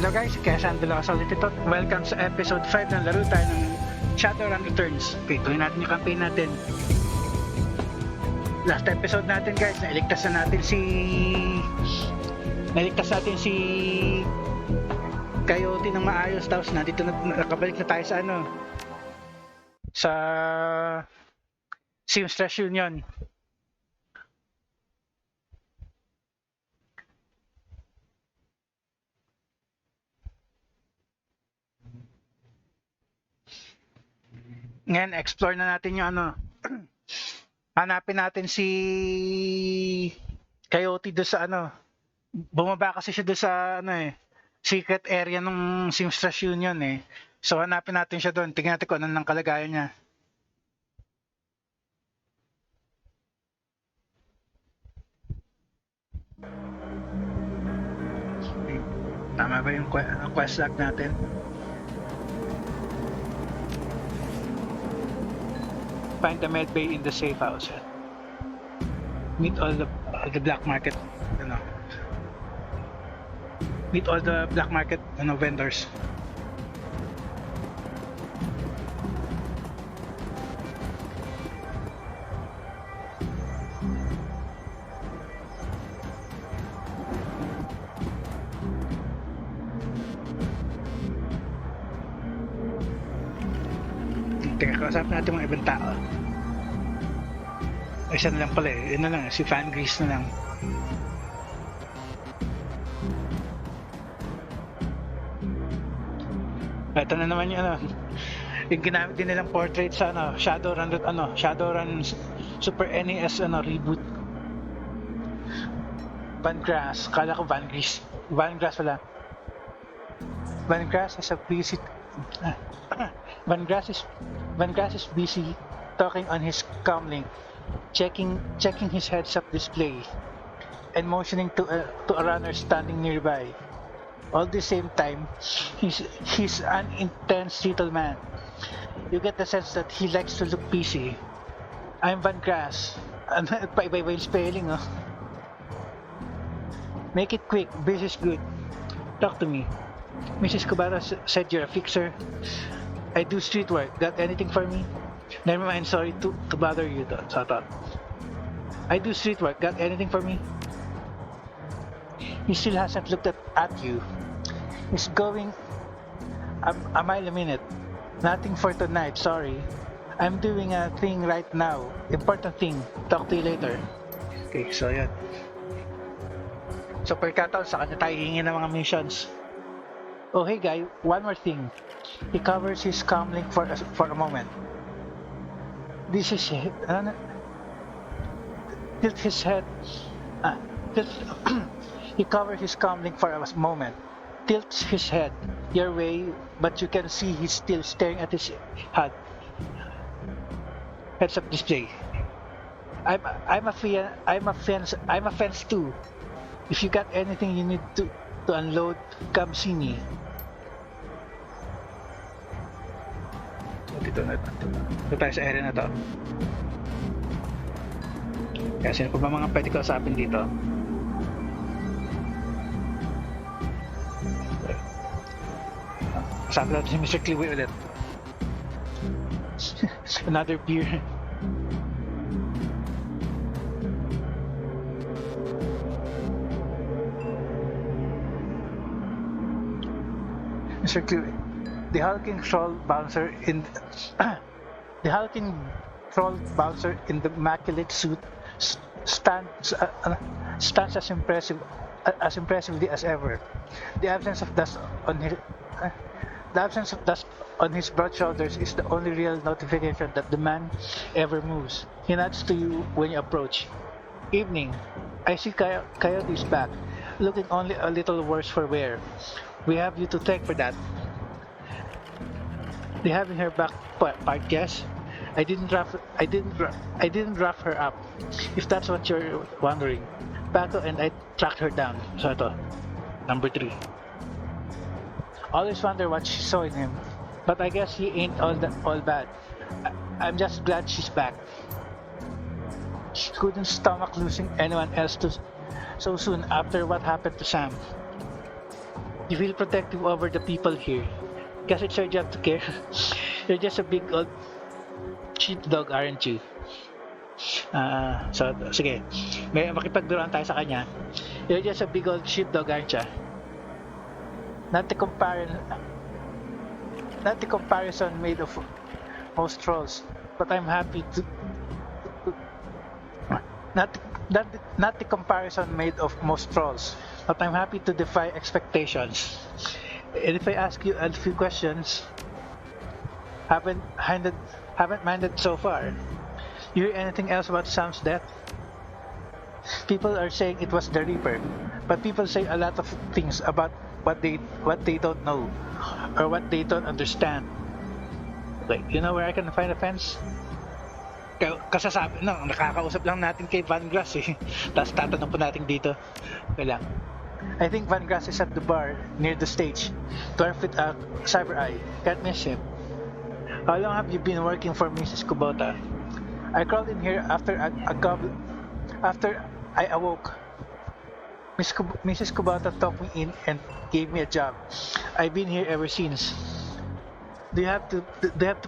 Hello guys, kaya Delilah ulit ito. Welcome sa episode 5 ng laro tayo ng Shadowrun Returns. Okay, tuloy natin yung campaign natin. Last episode natin guys, nailigtas natin si Coyote ng maayos. Tapos nandito nakabalik na tayo sa sa Seamstress Union. Ngayon, explore na natin yung hanapin natin si Coyote doon sa bumaba kasi siya doon sa secret area ng Seamstress Union eh. So hanapin natin siya doon, tingnan natin kung ano nang kalagayan niya. Tama ba yung quest log natin? Find the med bay in the safe house. Meet all the black market, Meet all the black market vendors. Teka, kausap natin mga ibang tao. Isa na lang pala eh. Yun na lang, si Fan Grease na lang. Ito na naman yung yung ginamit din nilang portrait sa Shadowrun Super NES reboot. Van Grass, kala ko Van Grease. Van Grass pala. Van Grass is a busy Van Grass is busy talking on his comlink, checking his heads-up display, and motioning to a runner standing nearby. All the same time, he's an intense little man. You get the sense that he likes to look busy. I'm Van Grass. Paiba-iba yung spelling, oh. Make it quick. Busy is good. Talk to me. Mrs. Kubara said you're a fixer. I do street work. Got anything for me? Never mind, sorry to bother you, thought. I do street work. Got anything for me? He still hasn't looked at you. He's going a mile a minute. Nothing for tonight, sorry. I'm doing a thing right now. Important thing. Talk to you later. Okay, so yan. So per kataon, sa kanya tayo hingin ng mga missions. Oh hey guy, one more thing. He covers his comlink for a moment. This is it. Tilt his head. He covers his comlink for a moment. Tilts his head your way, but you can see he's still staring at his heads-up display. I'm a fence too. If you got anything you need to unload, come see me. Dito tayo sa area na to. Kaya sino pa ba mga pwede ko usapin dito? Usapin natin si Mr. Cliway ulit. Another beer. Mr. Cliway, the hulking troll bouncer in the immaculate suit stands as impressively as ever. The absence of dust on his broad shoulders is the only real notification that the man ever moves. He nods to you when you approach. Evening. I see Coyote's back, looking only a little worse for wear. We have you to thank for that. They having her back part, yes? I didn't rough her up, if that's what you're wondering. Paco and I tracked her down. So ito, number 3. Always wonder what she saw in him, but I guess he ain't all bad. I'm just glad she's back. She couldn't stomach losing anyone else so soon after what happened to Sam. You feel protective over the people here. Guess it's your job to care. You're just a big old sheepdog, aren't you? So, sige. May makipagbiruan tayo sa kanya. You're just a big old sheepdog, aren't you? Not the comparison made of most trolls, but I'm happy to not not the comparison made of most trolls, but I'm happy to defy expectations. And if I ask you a few questions, haven't minded so far. You hear anything else about Sam's death? People are saying it was the Reaper, but people say a lot of things about what they don't know or what they don't understand. Like, you know where I can find a fence? Kasasabi, no, nakakausap lang natin kay Van Grass eh. Tapos tatanong po natin dito. Kaya lang. I think Van Grass is at the bar near the stage. Dwarf with a cyber eye. Can't miss him. How long have you been working for Mrs. Kubota? I crawled in here after I awoke. Mrs. Kubota talked me in and gave me a job. I've been here ever since. Do you have to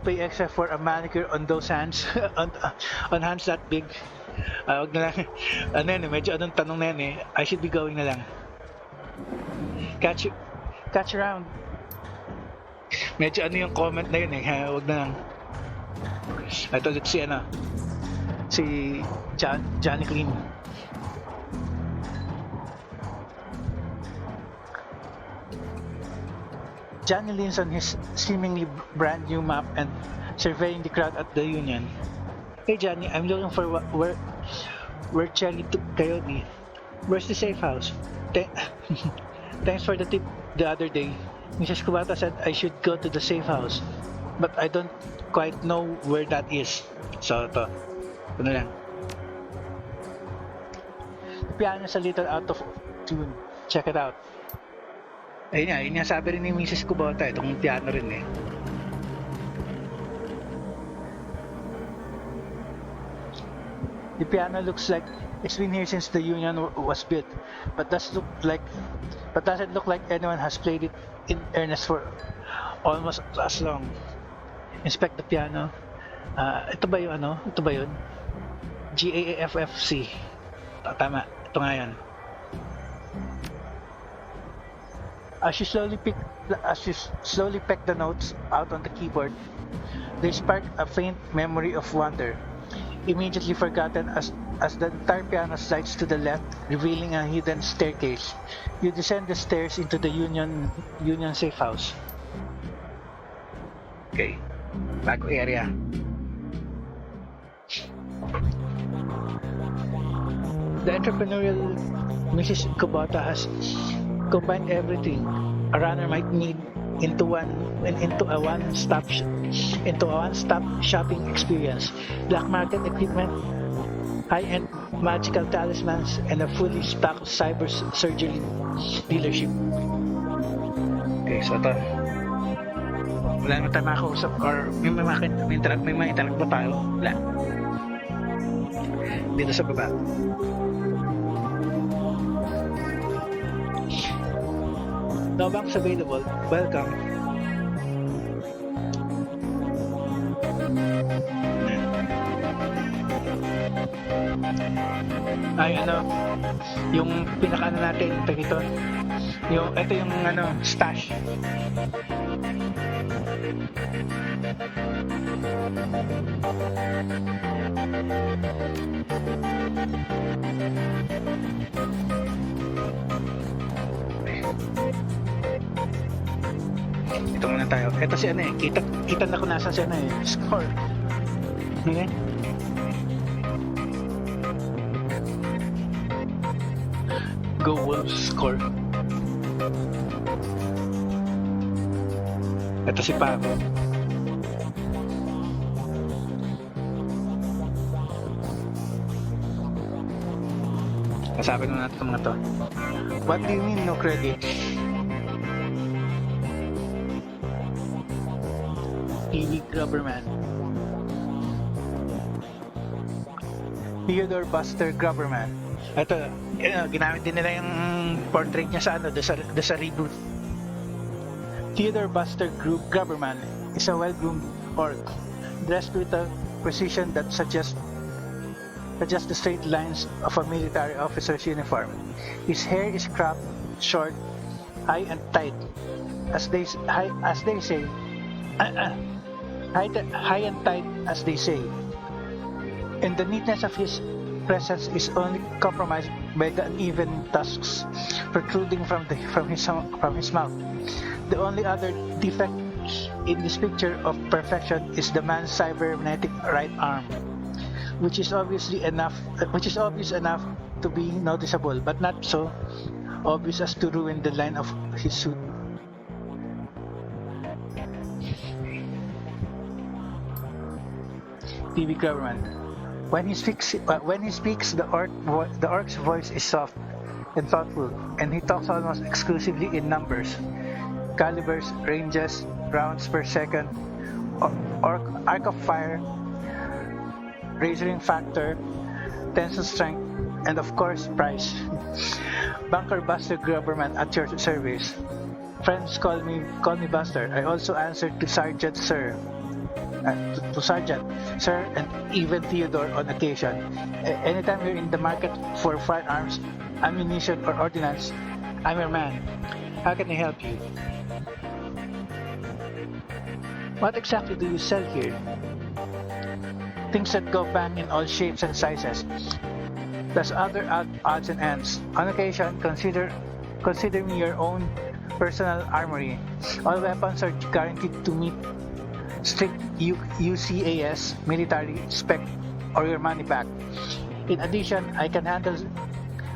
pay extra for a manicure on those hands? on hands that big? Wag na lang. Ano yan eh, medyo anong tanong na yan eh. I should be going na lang. Catch you around. Medyo ano yung comment na yun eh. Wag na lang. Ito ulit si Johnny Clean. Johnny leans on his seemingly brand new map and surveying the crowd at the Union. Hey Johnny, I'm looking for where Cherry took Coyote. Where's the safe house? Thanks for the tip the other day. Mrs. Kubata said I should go to the safe house, but I don't quite know where that is. So ito lang. The piano's a little out of tune. Check it out. Ayun nga, sabi rin ni Mrs. Kubota, itong piano rin eh. The piano looks like it's been here since the Union was built, but doesn't look like anyone has played it in earnest for almost as long. Inspect the piano. Ito ba yung ano? Ito ba yun? GAAFFC. Tama, ito nga yan. As you slowly peck the notes out on the keyboard, they spark a faint memory of wonder, immediately forgotten as the entire piano slides to the left, revealing a hidden staircase. You descend the stairs into the Union safe house. Okay, bago area. The entrepreneurial Mrs. Kubota has combine everything a runner might need into a one-stop shopping experience: black market equipment, high-end magical talismans, and a fully stocked cyber surgery dealership. Okay, so ito. Wala naman tayo makausap or may ma-interact ba tayo? Wala. Dito sa baba. No banks available. Welcome. Ay yung pinakaano natin ito. Ito yung stash. Ito muna tayo. Ito si kita na kung nasa si score. Okay? Go Wolves score. Ito si Paco. Kasabi na natin mga to. What do you mean no credit? TV Grubberman. Theodore Buster Grubberman. Ito, ginamit din nila yung portrait niya sa sa reboot. Theodore Buster Grubberman is a well-groomed orc, dressed with a precision that suggests the straight lines of a military officer's uniform. His hair is cropped, short, high and tight, as they say, high and tight, as they say. And the neatness of his presence is only compromised by the uneven tusks protruding from his mouth. The only other defect in this picture of perfection is the man's cybernetic right arm, which is obvious enough to be noticeable, but not so obvious as to ruin the line of his suit. TV Government. When he speaks, the orc's voice is soft and thoughtful, and he talks almost exclusively in numbers, calibers, ranges, rounds per second, arc of fire, razoring factor, tensile strength, and of course price. Bunker Buster Grubberman at your service. Friends call me Buster. I also answer to Sergeant Sir. To Sergeant, Sir, and even Theodore on occasion. Anytime you're in the market for firearms, ammunition, or ordnance, I'm your man. How can I help you? What exactly do you sell here? Things that go bang in all shapes and sizes, plus other odds and ends. On occasion, consider me your own personal armory. All weapons are guaranteed to meet strict UCAS military spec or your money back. In addition, I can handle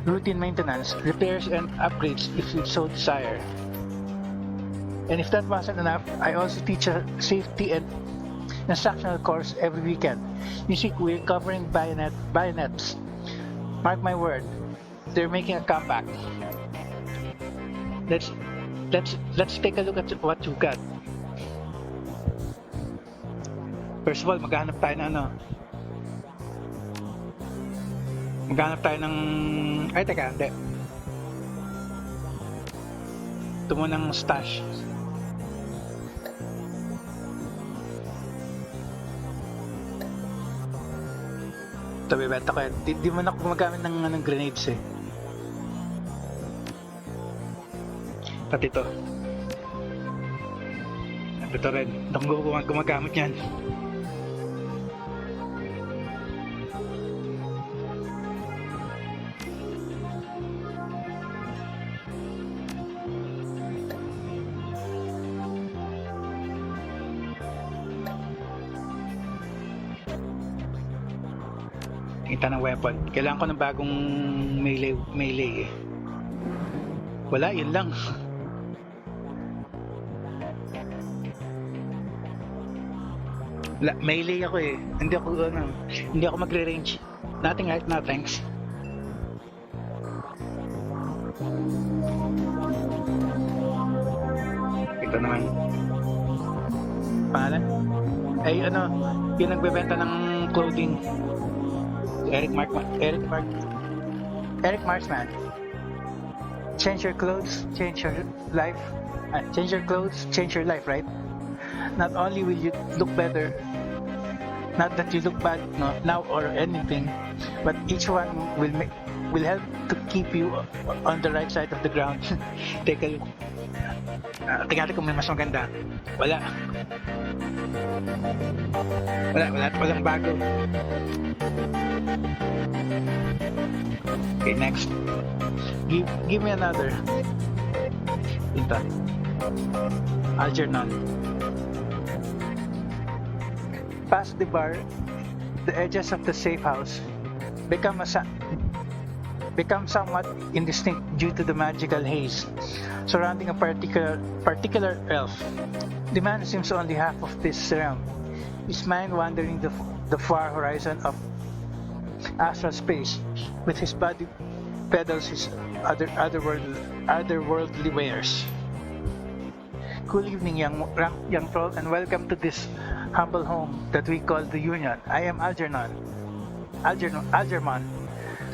routine maintenance, repairs, and upgrades if you so desire. And if that wasn't enough, I also teach a safety and instructional course every weekend. You see, we're covering bayonets. Mark my word, they're making a comeback. Let's take a look at what you got. First of all, maghanap tayo ng ay, teka, hindi. Ito mo ng stash. Ito, bibenta ko yan. Di mo na gumagamit ng grenades eh. Pati ito. Ito rin. Ito kung gumagamit yan. Kita ng weapon. Kailangan ko ng bagong melee eh. Wala, yun lang. Melee ako eh. Hindi ako magre-range. Nothing right now, thanks. Ito naman. Pangalan? Ay yung nagbebenta ng clothing. Eric Marksman. Change your clothes, change your life. Change your clothes, change your life, right? Not only will you look better, not that you look bad now or anything, but each one will help to keep you on the right side of the ground. Take a look. Tingnan kung may mas maganda. Walang bago. Okay, next. Give me another. Ito. Algernon. Past the bar, the edges of the safe house become somewhat indistinct due to the magical haze surrounding a particular elf. The man seems only half of this realm, his mind wandering the far horizon of astral space, with his body pedals his otherworldly wares. Good evening, young troll, and welcome to this humble home that we call the Union. I am Algernon,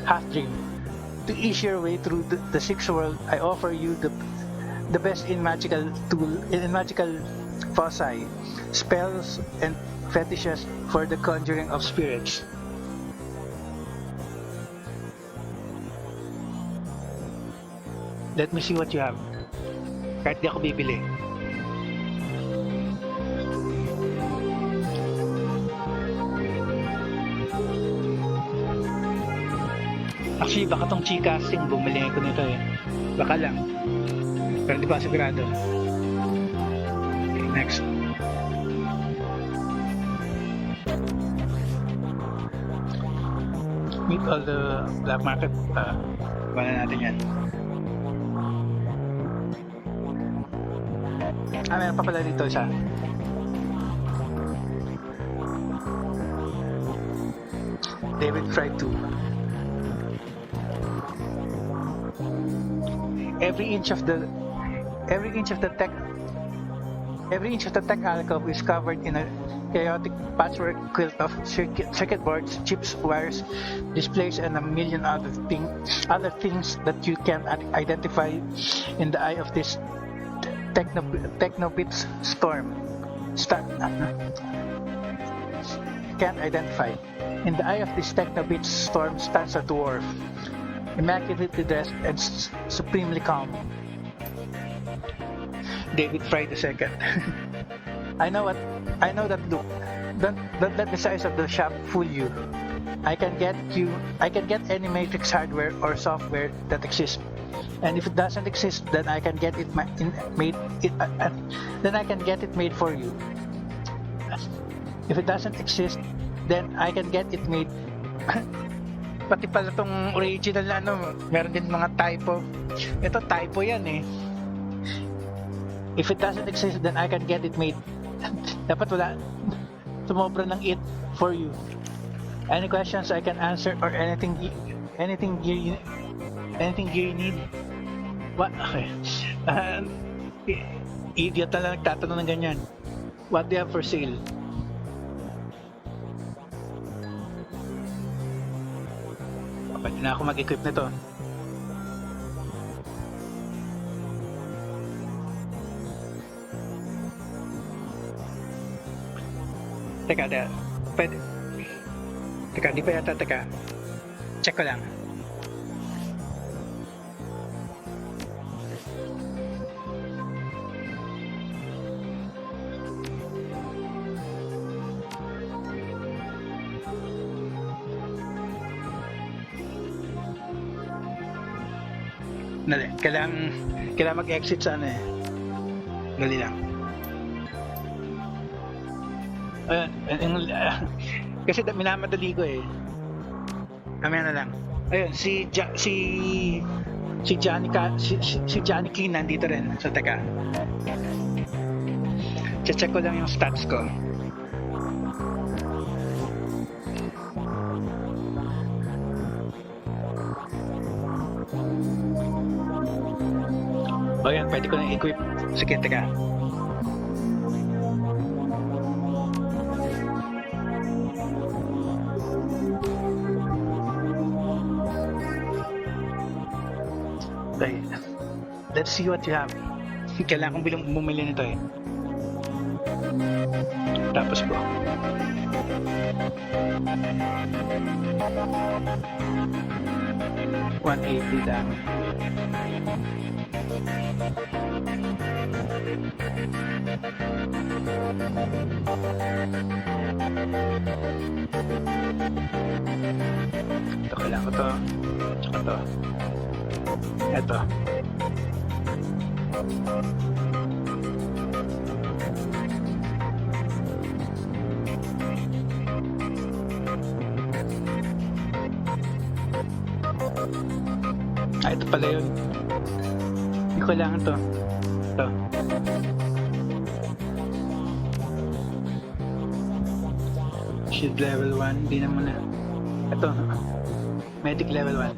half-dream. To ease your way through the sixth world, I offer you the the best in magical foci, spells and fetishes for the conjuring of spirits. Let me see what you have. Kahit di ako bibili. Actually, baka tong chicasting bumili ko nito eh. Baka lang. Pero di pa sigurado. Okay, next. Meet all the black market. Wala natin yan. Meron pa pala dito isa. David tried to. Every inch of the tech alcove is covered in a chaotic patchwork quilt of circuit boards, chips, wires, displays, and a million other things that you can't identify in the eye of this technobits storm. Can't identify. In the eye of this technobits storm stands a dwarf, immaculately dressed and supremely calm. David fried the second. I know that look. Don't let the size of the shop fool you. I can get any matrix hardware or software that exists. And if it doesn't exist, then I can get it made for you. If it doesn't exist, then I can get it made. Pati pala tong original na meron din mga typo. Ito typo yan eh. If it doesn't exist, then I can get it made. Dapat wala. Sumobra ng it for you. Any questions I can answer or anything you need? What? Okay. Idiot na lang nagtatanong ng ganyan. What do you have for sale? Pwede na ako mag-equip nito. Teka. Pwede. Teka, di pa yata. Check ko lang. Kailangan mag-exit sa ano eh. Dali lang. Ayun, kasi minamadali ko eh. Mamaya na lang. Ayun, si Johnny King nandito rin. So teka. Check ko lang yung stats ko. O yan, pwede ko na equip. Sige, teka. Okay. Let's see what you have. Kailangan kong bumili nito eh. Tapos po. $180 lang. Ito, kailangan ko to. Tsaka to. Ito. Ito pala yun. Hindi ko kailangan to. Ito. Shield level 1. Hindi na muna. Ito. Medic level 1.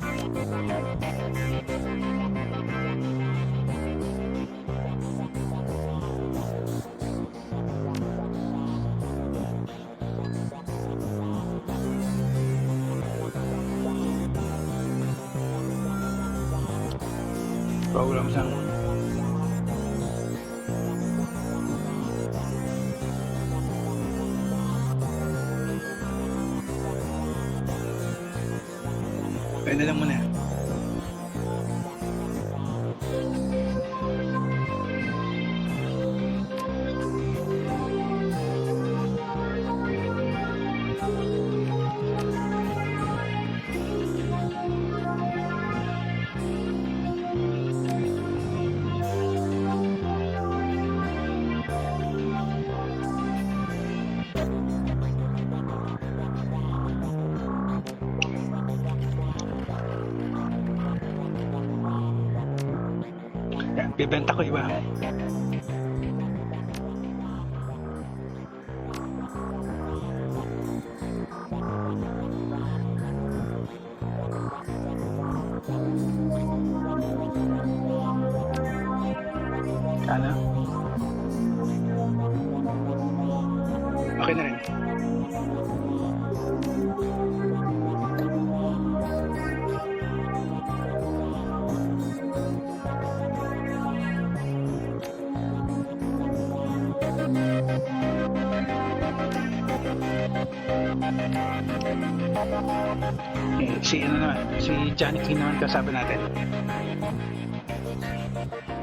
Programs ang Kaya na lang muna. Bibenta ko iba. Ano? Okay na rin. Si ano naman, si Johnny King naman kasabi natin.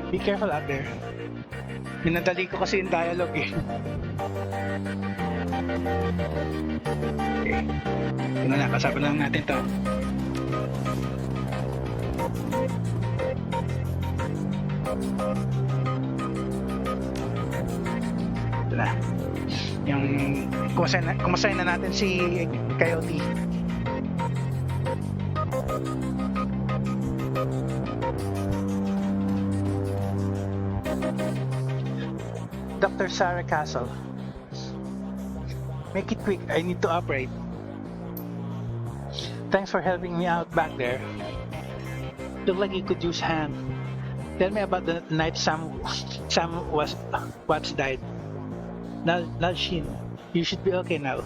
Be careful out there. Minadali ko kasi yung dialogue eh. Okay. Ano na, kasabi lang natin to. Ito na. Yung kumasayin na natin si Coyote. Dr. Sarah Castle. Make it quick, I need to operate. Thanks for helping me out back there. Look like you could use a hand. Tell me about the night Sam Watts died. Nalshin, you should be okay now.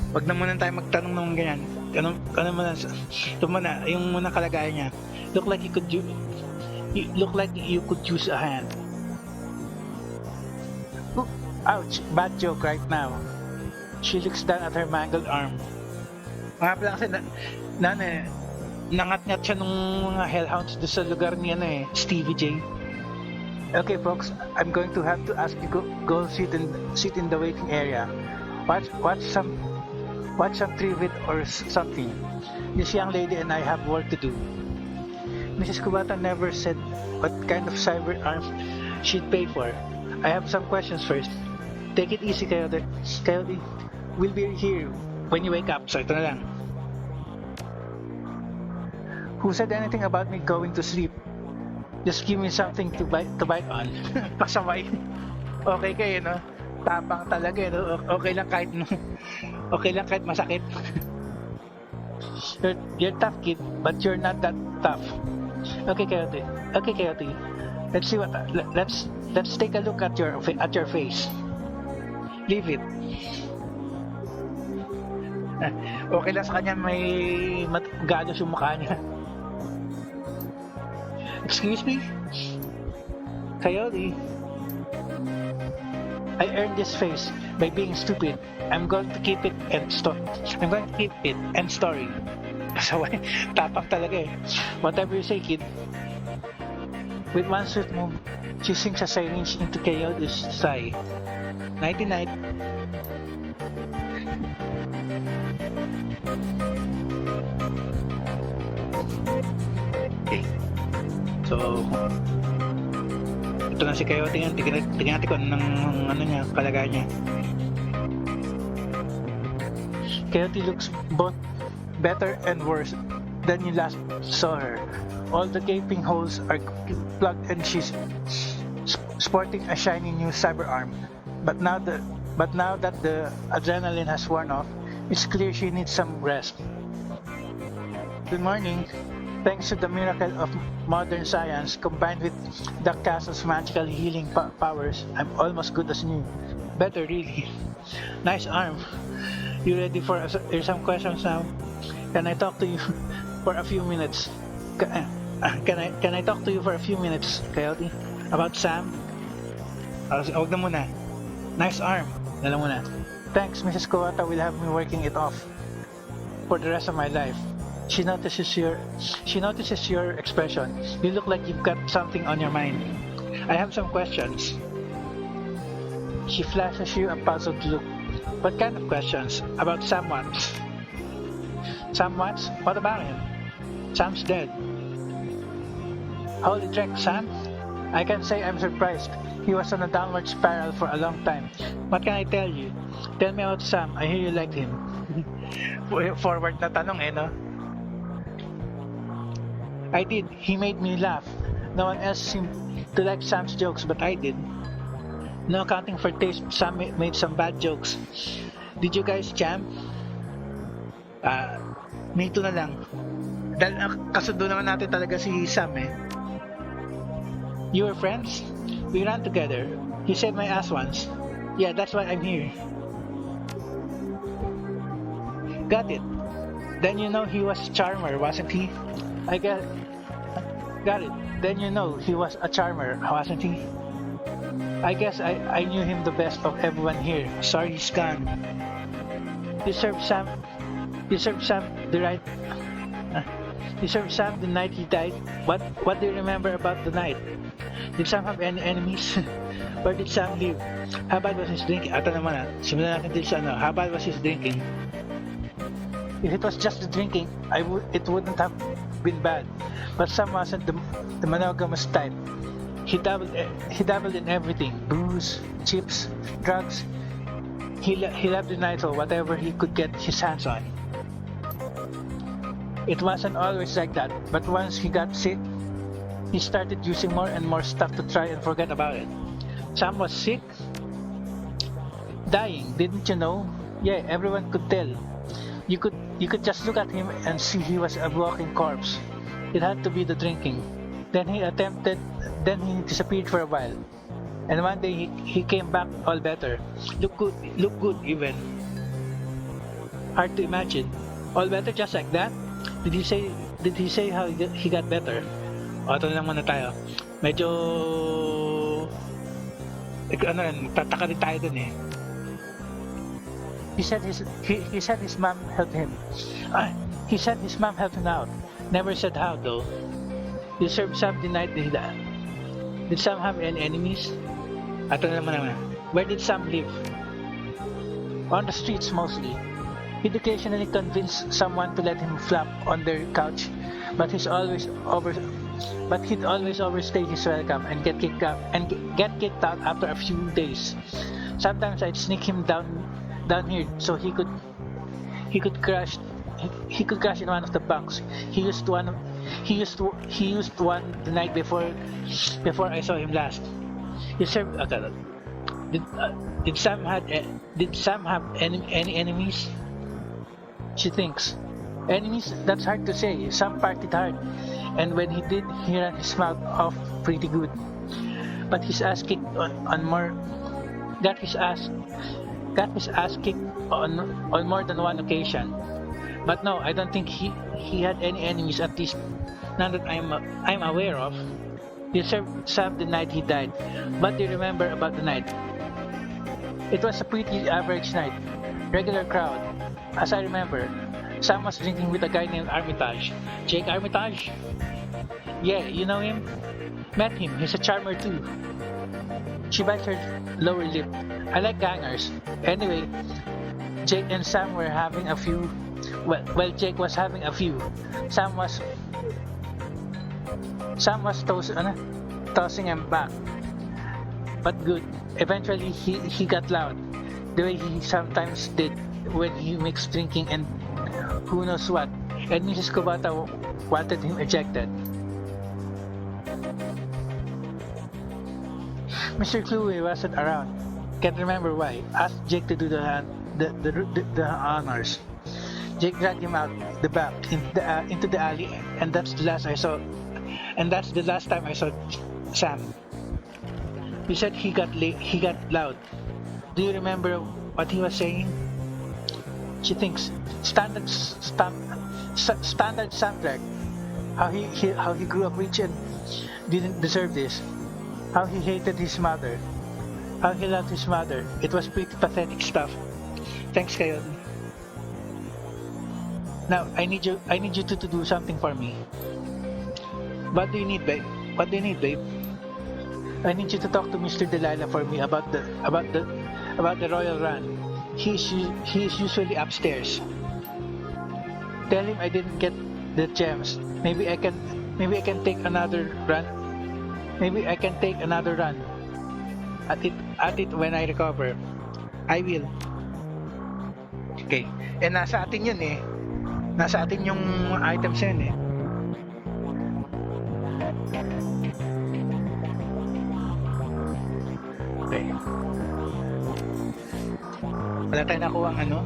Wag na muna tayo magtanong ng ganyan. Ano muna, ito muna, yung muna kalagayan niya. Look like you could use a hand. Ouch, bad joke right now. She looks down at her mangled arm. Mga pala kasi nangat-ngat siya nung mga hellhounds doon sa lugar niya Stevie J. Okay folks, I'm going to have to ask you go sit in the waiting area. Watch some trivia or something. This young lady and I have work to do. Mrs. Kubata never said what kind of cyber arms she'd pay for. I have some questions first. Take it easy, Coyote. We'll be here when you wake up. So ito na lang. Who said anything about me going to sleep? Just give me something to bite on. Pasaway. Okay kayo, no? Tapang talaga, no? Okay lang kahit masakit. You're tough, kid, but you're not that tough. Okay, Coyote. Let's see let's take a look at your face. Leave it. Okay lang sa kanya may galos yung mukha niya. Excuse me? Coyote. I earned this face by being stupid. I'm going to keep it and story. So, tapak talaga eh. Whatever you say, kid. With one swift move, she sinks a syringe into Coyote's thigh. Nighty-night. Okay. So, ito na si Coyote yan. Tingnan natin kung ano niya, kalagayan niya. Coyote looks both better and worse than you last saw her. All the gaping holes are plugged and she's sporting a shiny new cyber arm. But now that the adrenaline has worn off, it's clear she needs some rest. Good morning. Thanks to the miracle of modern science combined with the castle's magical healing powers, I'm almost good as new. Better really. Nice arm. You ready for there's some questions now? Can I talk to you for a few minutes? Can I talk to you for a few minutes, Coyote? About Sam? Huwag na muna. Nice arm. Dala muna. Thanks, Mrs. Kowata will have me working it off for the rest of my life. She notices your expression. You look like you've got something on your mind. I have some questions. She flashes you a puzzled look. What kind of questions? About Sam Watts. Sam Watts? What about him? Sam's dead. Holy dreck, Sam? I can say I'm surprised. He was on a downward spiral for a long time. What can I tell you? Tell me about Sam. I hear you liked him. Forward na tanong eh, no? I did. He made me laugh. No one else seemed to like Sam's jokes, but I did. No accounting for taste, Sam made some bad jokes. Did you guys jam? Me too na lang. Dahil kasundo naman natin talaga si Sam eh. You were friends? We ran together. He saved my ass once. Yeah, that's why I'm here. Got it. Then you know he was a charmer, wasn't he? I got it. Then you know he was a charmer, wasn't he? I guess I knew him the best of everyone here. Sorry he's gone. You served Sam the right. You served Sam the night he died. What do you remember about the night? Did Sam have any enemies? Where did Sam live? How bad was his drinking? Ito naman simulan natin dito sa how bad was his drinking? If it was just the drinking, it wouldn't have been bad. But Sam wasn't the monogamous type. He dabbled in everything: booze, chips, drugs. He loved the night, whatever he could get his hands on. It wasn't always like that, but once he got sick, he started using more and more stuff to try and forget about it. Sam was sick? Dying, didn't you know? Yeah, everyone could tell. You could just look at him and see he was a walking corpse. It had to be the drinking. Then he disappeared for a while. And one day he came back all better. Look good even. Hard to imagine. All better just like that? Did he say how he got better? O, ito na lang muna tayo. Medyo tataka din tayo dun eh. He said his mom helped him. He said his mom helped him out. Never said how though. You served Sam the night he died. Did Sam have any enemies? Ito na naman. Where did Sam live? On the streets mostly. He'd occasionally convince someone to let him flap on their couch, but he'd always overstay his welcome and get kicked out after a few days. Sometimes I'd sneak him down here so he could crash in one of the bunks. He used one the night before I saw him last. He served. Did Sam have any enemies? She thinks. Enemies? That's hard to say. Sam partied hard, and when he did, he ran his mouth off pretty good. But his ass kicked got his ass kicked on more than one occasion. But no, I don't think he had any enemies, at least none that I'm aware of. He served Sam the night he died. What do you remember about the night? It was a pretty average night. Regular crowd. As I remember, Sam was drinking with a guy named Armitage. Jake Armitage? Yeah, you know him? Met him, he's a charmer too. She bites her lower lip. I like gangers. Anyway, Jake and Sam were having a few. Well, Jake was having a few. Sam was tossing him back. But good. Eventually, he got loud. The way he sometimes did when he mixed drinking and who knows what. And Mrs. Kubata wanted him ejected. Mr. Cluey wasn't around. Can't remember why. Asked Jake to do the honors. Jake dragged him out the back into the alley, and that's the last time I saw Sam. He said he got loud. Do you remember what he was saying? She thinks. Standard soundtrack. How he grew up rich and didn't deserve this. How he hated his mother. How he loved his mother. It was pretty pathetic stuff. Thanks kayo. Now, I need you to do something for me. What do you need, babe? What do you need, babe? I need you to talk to Mr. Delilah for me about the royal run. He's usually upstairs. Tell him I didn't get the gems. Maybe I can take another run. Maybe I can take another run at it when I recover. I will. Okay. Eh nasa atin 'yun eh. Nasa atin yung items yun eh. Okay. Wala tayong nakuha ang ano?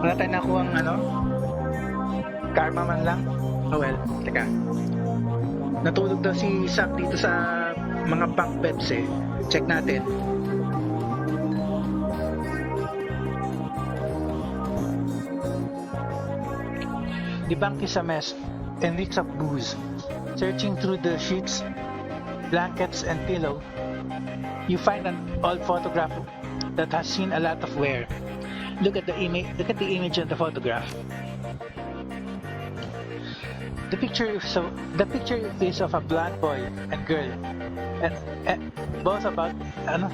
Wala tayong nakuha ang ano? Karma man lang? Oh well, teka. Natulog daw si Sak dito sa mga bunk beds eh. Check natin. The bunk is a mess and reeks of booze. Searching through the sheets, blankets, and pillow, you find an old photograph that has seen a lot of wear. Look at the image on the photograph. The picture is of a blonde boy and girl, and both about ano?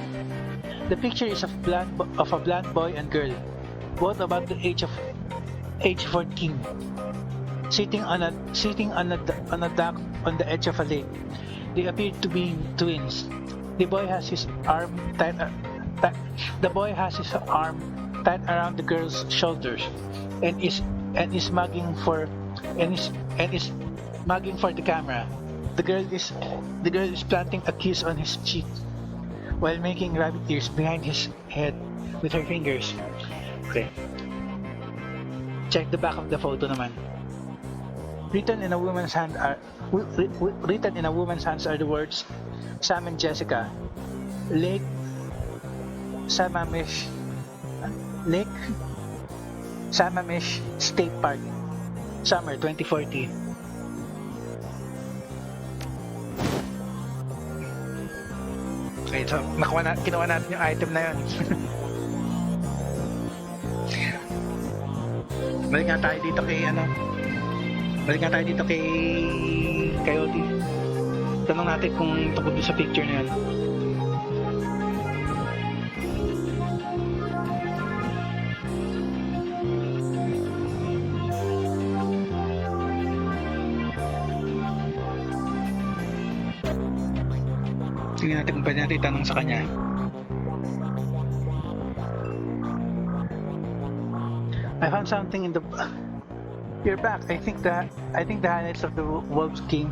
The picture is of a blonde boy and girl, both about the age 14, sitting on a dock on the edge of a lake. They appear to be twins. The boy has his arm tied around the girl's shoulders, and is mugging for the camera. The girl is planting a kiss on his cheek while making rabbit ears behind his head with her fingers. Okay. Check the back of the photo naman. Written in a woman's hands are the words Sam and Jessica, Lake Sammamish State Park, Summer 2014. Okay, so kinuha natin yung item na yun. Balik nga tayo dito kay Coyote. Tanong natin kung tungkol sa picture na yan. Tingnan natin kung pwede natin itanong sa kanya. I found something in the... You're back. I think the highlights of the Wolves King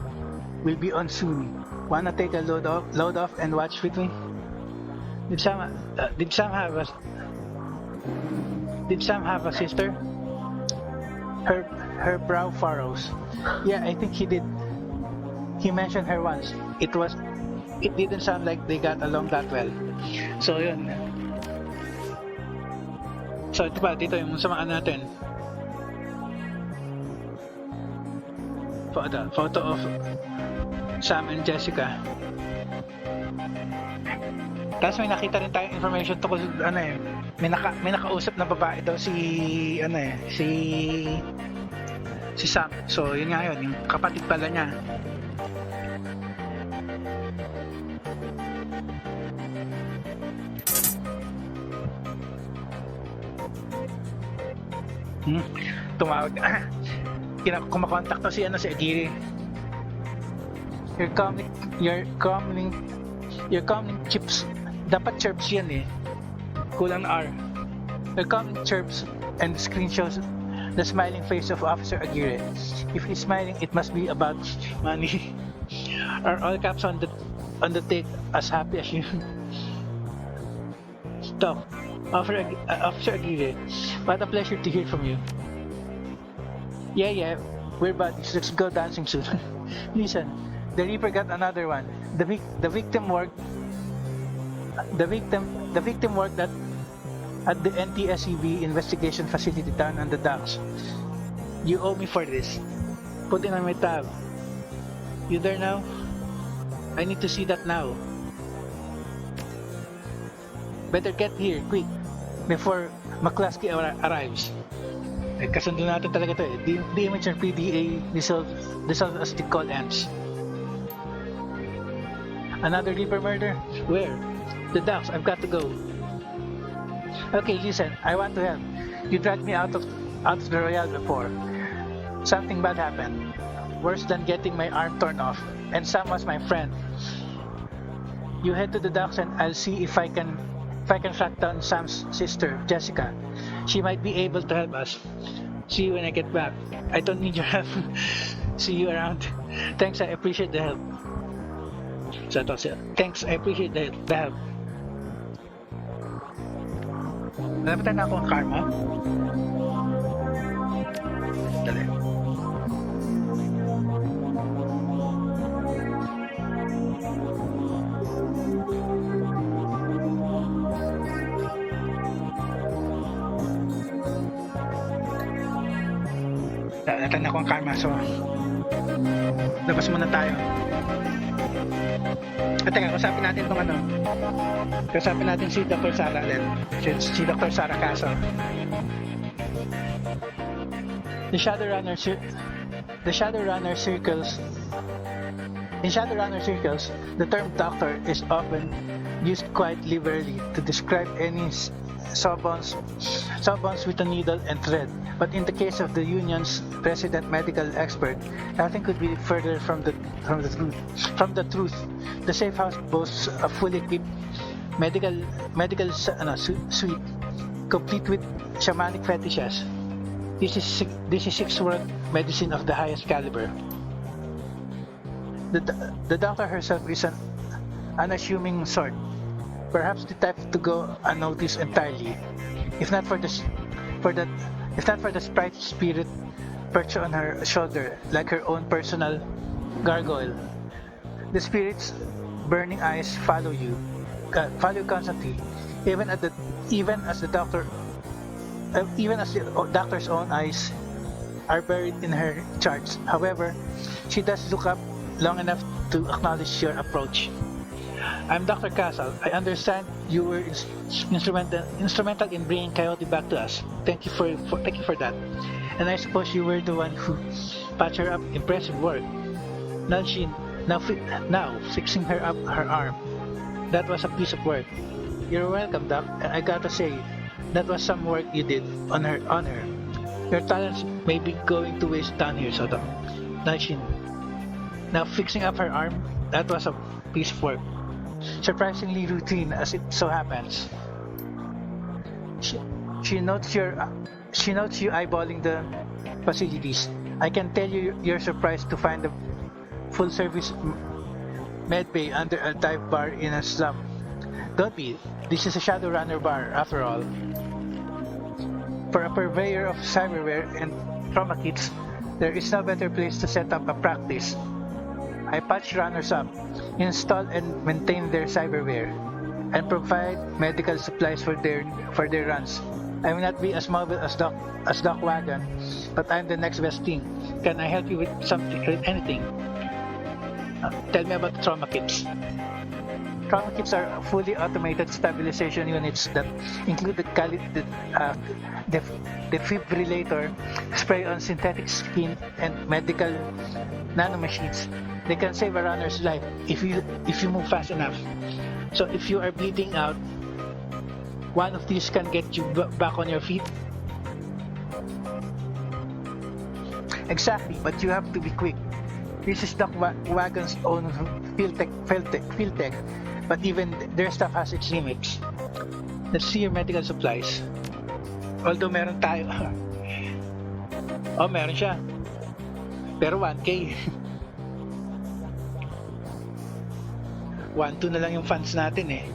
will be on soon. Wanna take a load off and watch with me? Did Sam have a sister? Her brow furrows. Yeah, I think he did. He mentioned her once. It didn't sound like they got along that well. So yun. So ito pa, dito yung samaan natin. Photo of Sam and Jessica. Tapos may nakita rin tayong information tungkol may nakausap na babae daw si Sam. So yun nga yun, yung kapatid pala niya. Tumawag. Kumakontak to si Agiri. Your coming chips. Dapat chirps yan eh. Kulang na R. Your coming chirps and the screen shows the smiling face of Officer Aguirre. If he's smiling, it must be about money. Are all caps on the take as happy as you? Stop. Officer Aguirre, what a pleasure to hear from you. Yeah, we're buddies. Let's go dancing soon. Listen, the Reaper got another one. The victim worked that at the NTSEB investigation facility down on the docks. You owe me for this. Put it on my tab. You there now? I need to see that now. Better get here, quick. before McCluskey arrives. Kasundo natin talaga to eh. The image and PDA dissolve as the call ends. Another Reaper murder? Where? The docks, I've got to go. Okay, listen, I want to help. You dragged me out of the Royale before. Something bad happened. Worse than getting my arm torn off. And Sam was my friend. You head to the docks and I'll see if I can track down Sam's sister, Jessica. She might be able to help us. See you when I get back. I don't need your help. See you around. Thanks, I appreciate the help. So ito siya. Thanks, I appreciate the help. Nalapitan na ako ang karma. Dali. Nalapitan na ako ang karma, so labas muna tayo. At teka, kasapin natin itong ano. Kasapin natin si Dr. Sarah ulit. Si Dr. Sarah Caso. The Shadowrunner circles. In Shadowrunner circles, the term doctor is often used quite liberally to describe any sawbones with a needle and thread. But in the case of the Union's resident medical expert, nothing could be further from the truth. The safe house boasts a fully equipped medical suite, complete with shamanic fetishes. This is sixth world medicine of the highest caliber. The doctor herself is an unassuming sort, perhaps the type to go unnoticed entirely, if not for the sprite spirit perched on her shoulder like her own personal gargoyle. The spirit's burning eyes follow you constantly, even as the doctor's own eyes are buried in her charts. However, she does look up long enough to acknowledge your approach. I'm Dr. Castle. I understand you were instrumental in bringing Coyote back to us. Thank you for that. And I suppose you were the one who patched her up. Impressive work. Now fixing her up her arm. That was a piece of work. You're welcome, Doc. And I gotta say, that was some work you did on her. Your talents may be going to waste down here, Soto. Now fixing up her arm. That was a piece of work. Surprisingly routine, as it so happens. She notes you eyeballing the facilities. I can tell you're surprised to find a full-service med bay under a dive bar in a slum. Don't be. This is a Shadowrunner bar, after all. For a purveyor of cyberware and trauma kits, there is no better place to set up a practice. I patch runners up, install and maintain their cyberware, and provide medical supplies for their runs. I may not be as mobile as Doc Wagon, but I'm the next best thing. Can I help you with anything? Tell me about the trauma kits. Trauma kits are fully automated stabilization units that include the defibrillator, spray-on synthetic skin, and medical nanomachines. They can save a runner's life if you move fast enough. So if you are bleeding out, one of these can get you back on your feet. Exactly, but you have to be quick. This is Doc Wagon's own field tech, but even their stuff has its limits. Let's see your medical supplies. Although meron tayo. Oh, meron siya. Pero 1K. 1-2 na lang yung funds natin eh.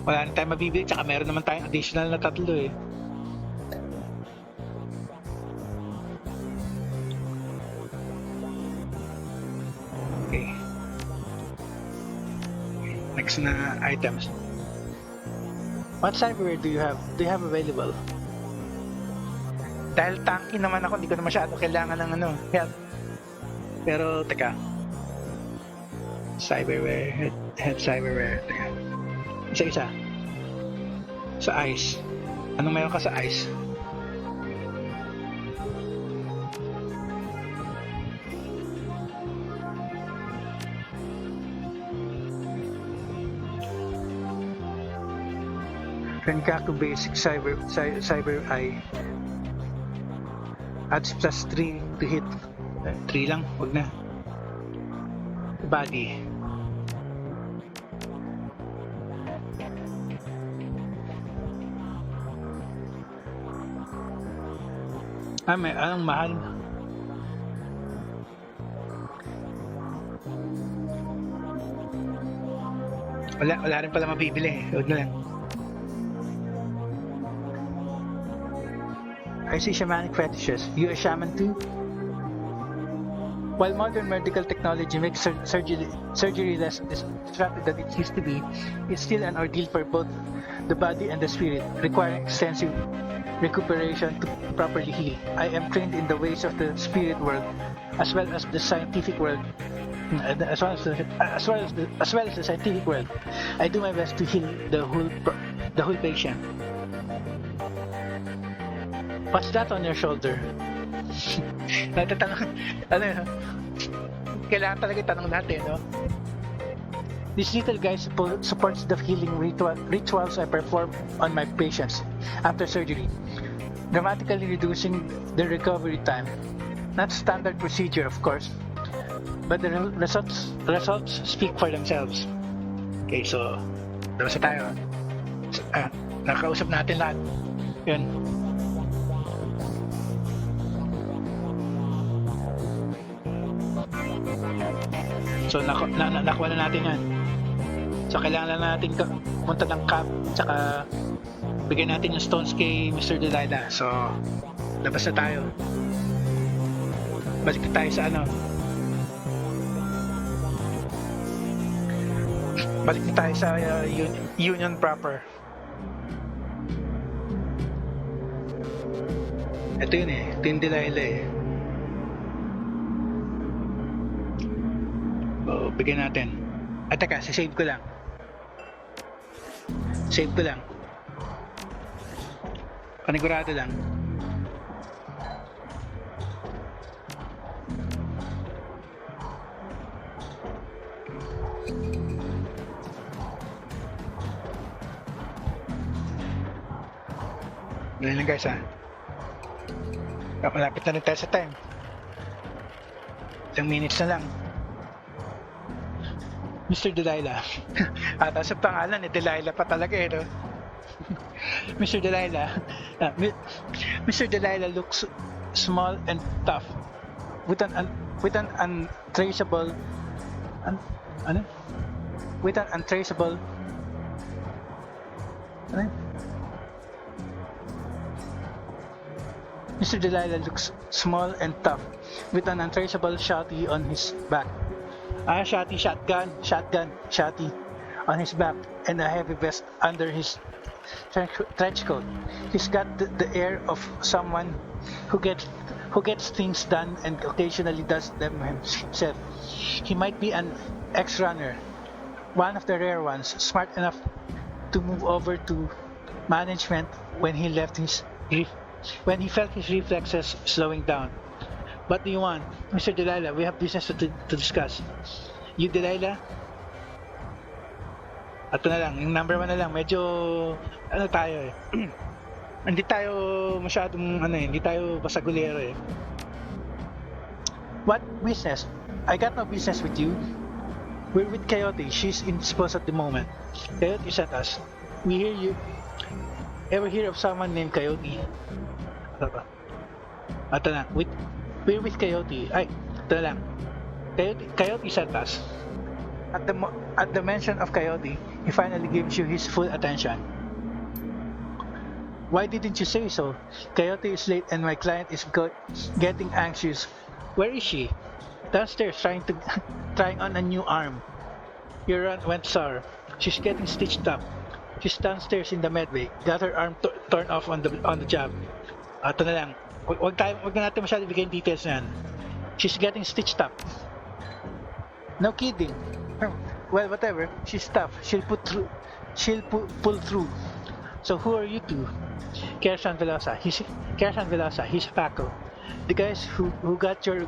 Wala na tayong mabibili, tsaka meron naman tayong additional na 3 eh. Okay. Next na items. What cyberware do you have available? Dahil tanky naman ako, hindi ko na masyado kailangan ng help. Pero, teka. Cyberware, head cyberware. Teka. Isa-isa. Sa ice. Anong meron ka sa ice? Renkaku basic cyber eye. Adds plus 3 to hit. 3 lang, wag na. Body. May anong mahal? Wala rin pala mabibili. Huwag na lang. I see shamanic fetishes. You a shaman too? While modern medical technology makes surgery less disruptive than it used to be, it's still an ordeal for both the body and the spirit, requiring extensive recuperation to properly heal. I am trained in the ways of the spirit world, as well as the scientific world. As well as the scientific world, I do my best to heal the whole patient. What's that on your shoulder? Natatanong, kailangan talaga itanong natin, no? This little guy supports the healing rituals I perform on my patients after surgery, dramatically reducing the recovery time. Not standard procedure, of course, but the results speak for themselves. Okay, so, labas na tayo. Nakausap natin lahat. Yun. So nakuha na natin yan. So kailangan na natin punta ng camp, tsaka bigyan natin yung stones kay Mr. Delilah. So labas na tayo. Balik na tayo sa balik na tayo sa Union proper. Ito yun eh, ito yung Delilah eh. Bigyan natin. At teka, save ko lang. Panigurado lang. Dali lang guys ha. Malapit na rin tayo sa time. Ilang minutes na lang. Mr. Delilah. At sa pangalan ni Delilah pa talaga eh, no? Mr. Delilah. Mr. Delilah looks small and tough with an untraceable Mr. Delilah looks small and tough with an untraceable shotty on his back. Shotgun on his back and a heavy vest under his trench coat. He's got the air of someone who gets things done and occasionally does them himself. He might be an ex-runner, one of the rare ones, smart enough to move over to management when he felt his reflexes slowing down. What do you want? Mr. Delilah, we have business to discuss. You, Delilah? Ato na lang, yung number 1 na lang. Medyo, tayo eh. Hindi tayo masyadong, hindi tayo basagulero eh. What business? I got no business with you. We're with Coyote. She's indisposed at the moment. Coyote sent us. We hear you. Ever hear of someone named Coyote? Ato na. We're with Coyote. Ay, ito na lang. Coyote sent us. At the mention of Coyote, he finally gives you his full attention. Why didn't you say so? Coyote is late and my client is getting anxious. Where is she? Downstairs, trying on a new arm. Your run went sour. She's getting stitched up. She's downstairs in the medbay. Got her arm torn off on the job. Ito na lang. Wag na natin masyadong bigyan details na yan. She's getting stitched up. No kidding. Well, whatever. She's tough. She'll put through. Pull through. So who are you two? Kersan Velosa. He's Paco. The guys who got your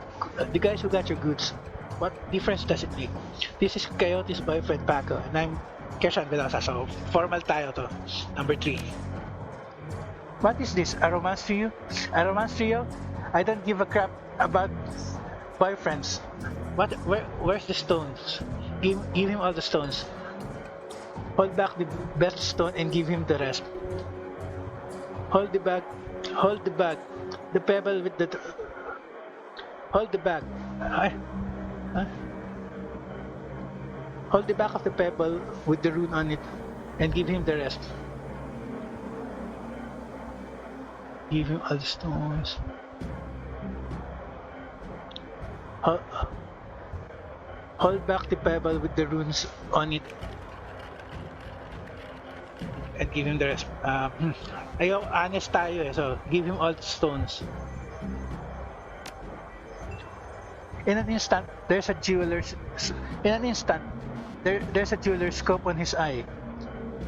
goods. What difference does it make? This is Coyote's boyfriend Paco, and I'm Kersan Velosa. So formal tayo to. Number 3. What is this? A romance trio? A romance trio? I don't give a crap about boyfriends. What? Where's the stones? Give him all the stones. Hold back the best stone and give him the rest. Hold the bag. Hold the bag. The pebble with the. Hold the bag. Huh? Hold the back of the pebble with the rune on it and give him the rest. Give him all the stones. Hold back the pebble with the runes on it and give him the rest. Ayaw, honest tayo eh, so give him all the stones. In an instant, there's a jeweler's scope on his eye,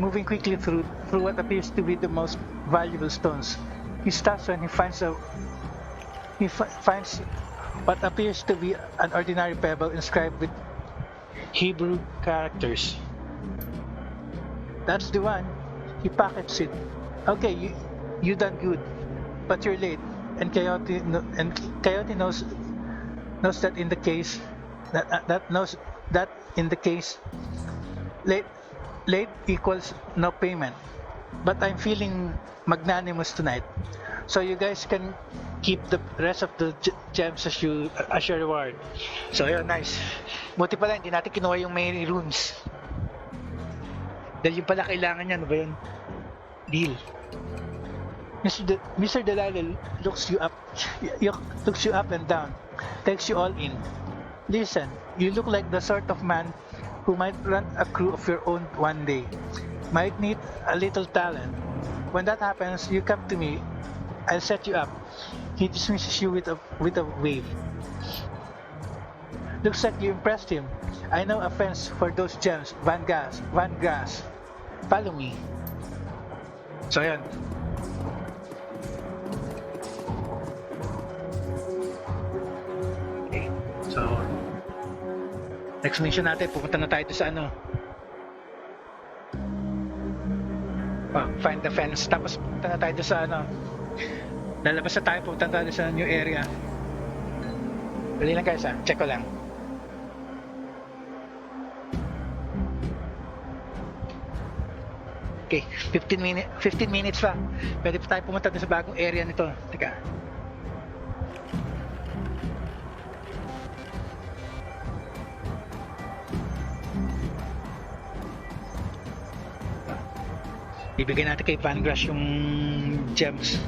moving quickly through what appears to be the most valuable stones. He stops when he finds what appears to be an ordinary pebble inscribed with Hebrew characters. That's the one. He pockets it. Okay, you done good, but you're late. And Coyote knows that in the case late equals no payment. But I'm feeling magnanimous tonight, so you guys can keep the rest of the gems as your reward. So yun, nice. Buti pala hindi natin kinuha yung may runes. Dahil yung pala kailangan niya, ano ba yun? Deal. Mr. Delilah looks you up and down, takes you all in. Listen, you look like the sort of man who might run a crew of your own one day. Might need a little talent. When that happens, you come to me. I'll set you up. He dismisses you with a wave. Looks like you impressed him. I know a fence for those gems. Van Grass. Follow me. So yun. Okay. So next mission natin, pupunta na tayo sa ano. Find the fence. Tapos pupunta na tayo sa ano. Lalabas na tayo, pupunta na tayo sa new area. Dali lang guys ha. Check ko lang. Okay, 15 minutes pa. Pwede pa tayo pumunta sa bagong area nito. Teka. Ibigay natin kay Van Grass yung gems.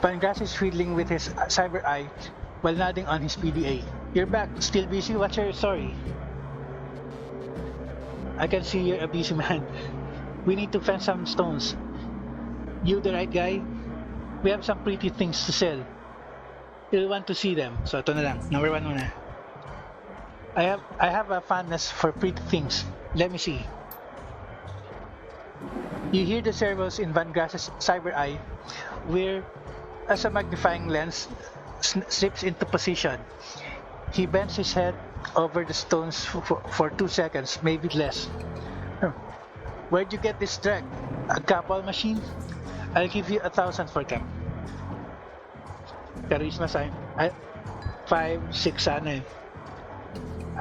Van Grass is fiddling with his cyber eye while nodding on his PDA. You're back, still busy? What's your story? I can see you're a busy man. We need to find some stones. You the right guy? We have some pretty things to sell. You'll want to see them. So ito na lang, number 1 muna. I have a fondness for pretty things. Let me see. You hear the servos in Van Grass's cyber eye, where as a magnifying lens slips into position. He bends his head over the stones for 2 seconds, maybe less. Where'd you get this drag? A couple machine? I'll give you 1,000 for them. Charisma sign. 5, 6 sana eh.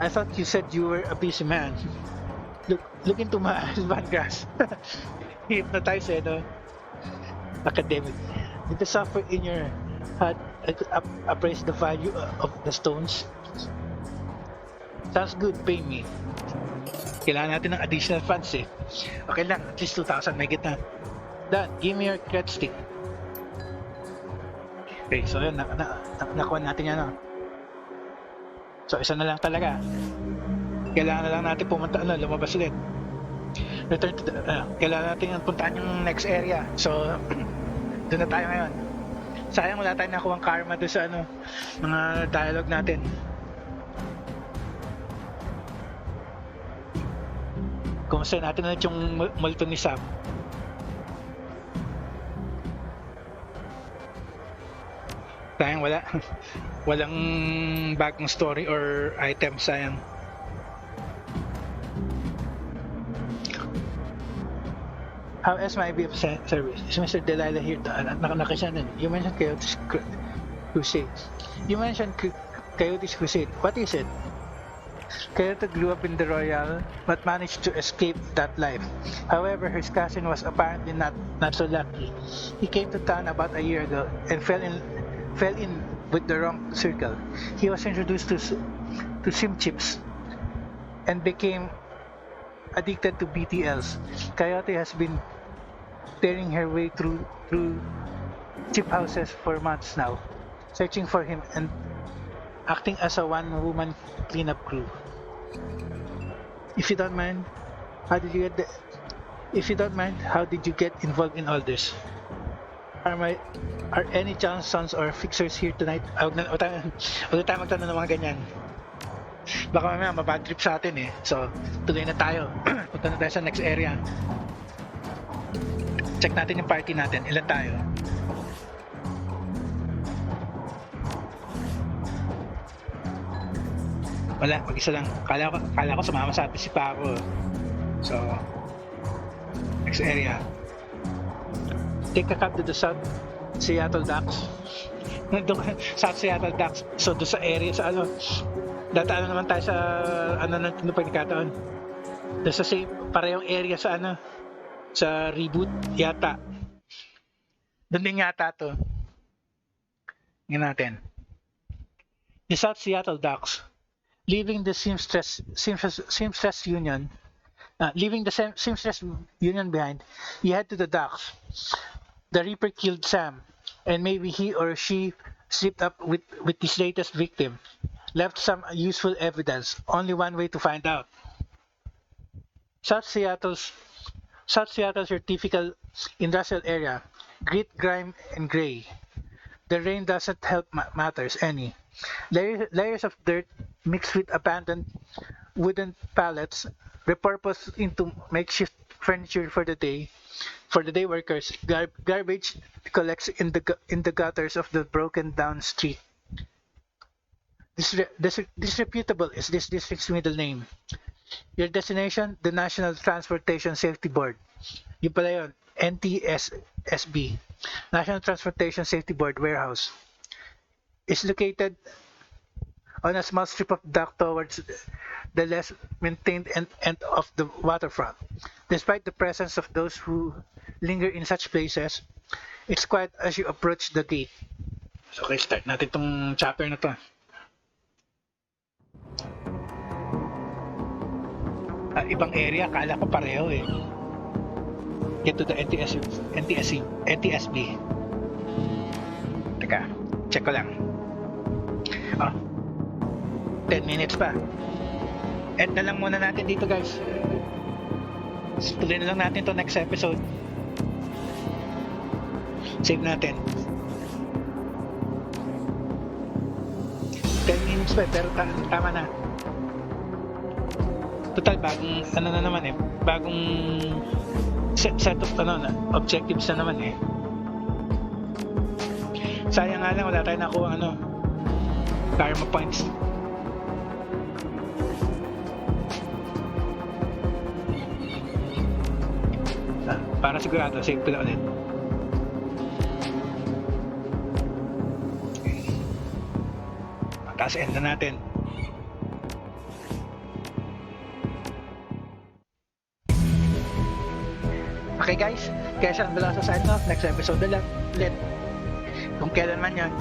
I thought you said you were a busy man. Look into my eyes, Van Grass. Hypnotize eh, no? Academic. Did the software in your head appraise the value of the stones? Sounds good, pay me. Kailangan natin ng additional funds eh. Okay lang, at least 2,000 may na. Done, give me your cred stick. Okay, so yun, nakuha natin yan. So isa na lang talaga. Kailangan na lang natin pumunta, lumabas ulit. Return to the, kailangan natin yung puntaan yung next area. So, doon na tayo ngayon. Sayang wala tayong nakuha ang karma doon sa ano, mga dialogue natin. Kumusta natin ulit yung multo ni Sam. Sayang wala. Walang bagong story or item, sayang. How else may I be of service? Is Mr. Delilah here? Nakasyanan. You mentioned Coyote's Crusade. You mentioned Coyote's Crusade. What is it? Coyote grew up in the Royal, but managed to escape that life. However, his cousin was apparently not so lucky. He came to town about a year ago and fell in with the wrong circle. He was introduced to sim chips and became addicted to BTLs. Coyote has been tearing her way through chip houses for months now, searching for him and acting as a one-woman cleanup crew. If you don't mind, how did you get involved in all this? Are any Johnsons or fixers here tonight? Huwag tayo magtanong ng mga ganyan. Baka mamaya mabad trip sa atin eh. So, tuloy na tayo. Punta na tayo sa next area. Check natin yung party natin. Ilan tayo? Wala, mag-isa lang. Kala ko sumama sa atin si Paco. So, next area. Take a cab to the South Seattle Docks. South Seattle Docks. So, doon sa area sa ano. Dadaan naman tayo sa ano natin na pagkakataon. Doon sa same, parehong area sa ano. Sa reboot yata. Doon din yata to. Tingnan natin. The South Seattle Docks. Leaving the Seamstress Union. Leaving the Seamstress Union behind, he head to the docks. The Reaper killed Sam, and maybe he or she slipped up with his latest victim. Left some useful evidence. Only one way to find out. South Seattle's your typical industrial area. Grit, grime, and gray. The rain doesn't help matters any. Layers of dirt mixed with abandoned wooden pallets repurposed into makeshift furniture for the day workers. Garbage collects in the gutters of the broken down street. Disreputable is this district's middle name. Your destination, the National Transportation Safety Board. Yung pala yun, NTSB. National Transportation Safety Board Warehouse. Is located on a small strip of dock towards the less maintained end of the waterfront. Despite the presence of those who linger in such places, it's quiet as you approach the gate. So, okay, start natin tong chapter na to. Ibang area, kala ko pareho eh. Get to the NTSB. Teka, check ko lang. 10 minutes pa. End na lang muna natin dito, guys. Tuloy na lang natin to next episode. Save natin. 10 minutes pa, pero tama na. Total, bagong ano na naman eh. Bagong set of objectives na naman eh. Sayang nga lang, wala tayo nakuha karma points. Para sigurado, save ko na ulit. Tapos end na natin. Okay guys, kaya saan bala sa sign off, next episode na lang ulit. Kung kailan man yan.